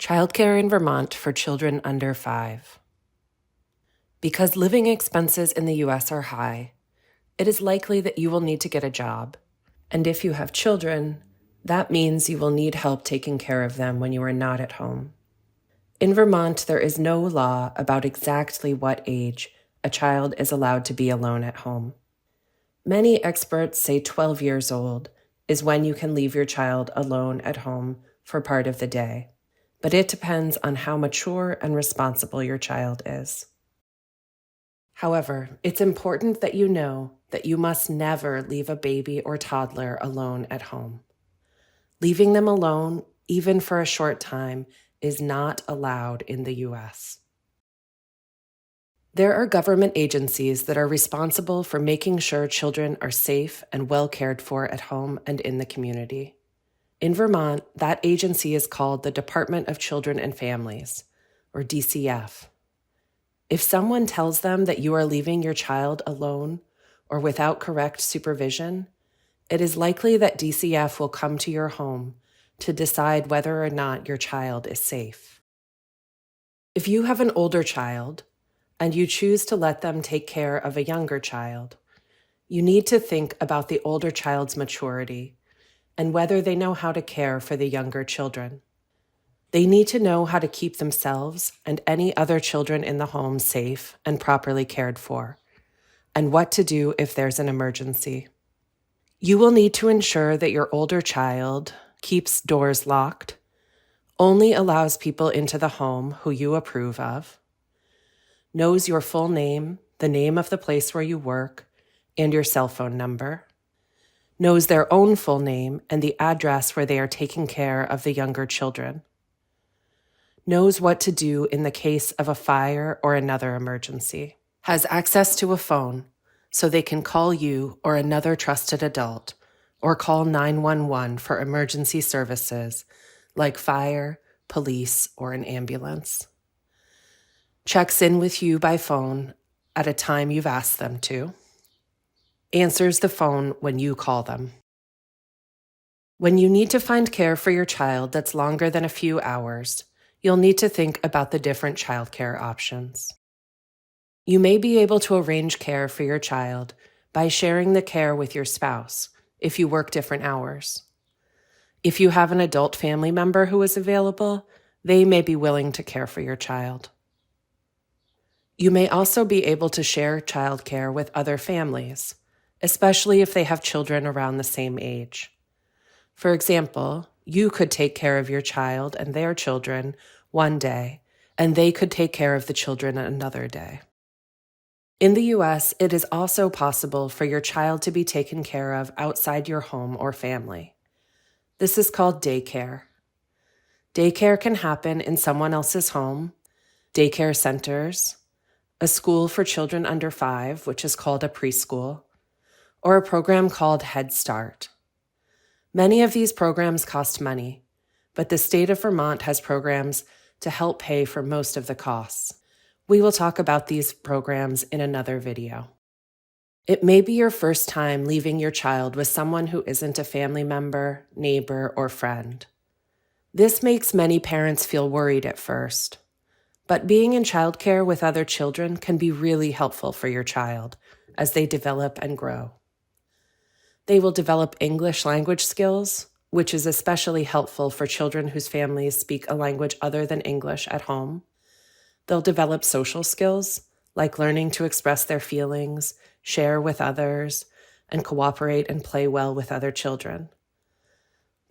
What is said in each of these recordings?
Childcare in Vermont for children under 5. Because living expenses in the U.S. are high, it is likely that you will need to get a job. And if you have children, that means you will need help taking care of them when you are not at home. In Vermont, there is no law about exactly what age a child is allowed to be alone at home. Many experts say 12 years old is when you can leave your child alone at home for part of the day, but it depends on how mature and responsible your child is. However, it's important that you know that you must never leave a baby or toddler alone at home. Leaving them alone, even for a short time, is not allowed in the U.S. There are government agencies that are responsible for making sure children are safe and well cared for at home and in the community. In Vermont, that agency is called the Department of Children and Families, or DCF. If someone tells them that you are leaving your child alone or without correct supervision, it is likely that DCF will come to your home to decide whether or not your child is safe. If you have an older child and you choose to let them take care of a younger child, you need to think about the older child's maturity and whether they know how to care for the younger children. They need to know how to keep themselves and any other children in the home safe and properly cared for, and what to do if there's an emergency. You will need to ensure that your older child keeps doors locked, only allows people into the home who you approve of, knows your full name, the name of the place where you work, and your cell phone number, knows their own full name and the address where they are taking care of the younger children, knows what to do in the case of a fire or another emergency, has access to a phone so they can call you or another trusted adult, or call 911 for emergency services like fire, police, or an ambulance. Checks in with you by phone at a time you've asked them to. Answers the phone when you call them. When you need to find care for your child that's longer than a few hours, you'll need to think about the different childcare options. You may be able to arrange care for your child by sharing the care with your spouse if you work different hours. If you have an adult family member who is available, they may be willing to care for your child. You may also be able to share childcare with other families, especially if they have children around the same age. For example, you could take care of your child and their children one day, and they could take care of the children another day. In the U.S., it is also possible for your child to be taken care of outside your home or family. This is called daycare. Daycare can happen in someone else's home, daycare centers, a school for children under 5, which is called a preschool, or a program called Head Start. Many of these programs cost money, but the state of Vermont has programs to help pay for most of the costs. We will talk about these programs in another video. It may be your first time leaving your child with someone who isn't a family member, neighbor, or friend. This makes many parents feel worried at first, but being in childcare with other children can be really helpful for your child as they develop and grow. They will develop English language skills, which is especially helpful for children whose families speak a language other than English at home. They'll develop social skills, like learning to express their feelings, share with others, and cooperate and play well with other children.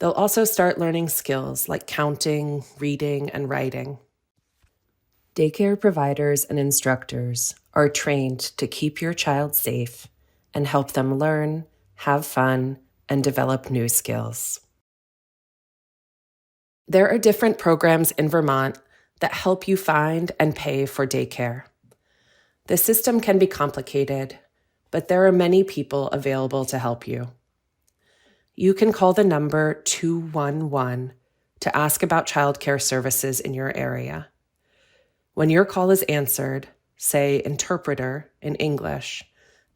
They'll also start learning skills like counting, reading, and writing. Daycare providers and instructors are trained to keep your child safe and help them learn, have fun, and develop new skills. There are different programs in Vermont that help you find and pay for daycare. The system can be complicated, but there are many people available to help you. You can call the number 211 to ask about childcare services in your area. When your call is answered, say interpreter in English,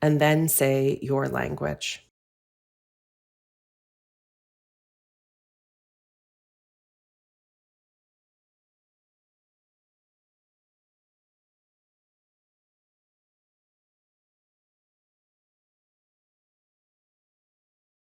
and then say your language.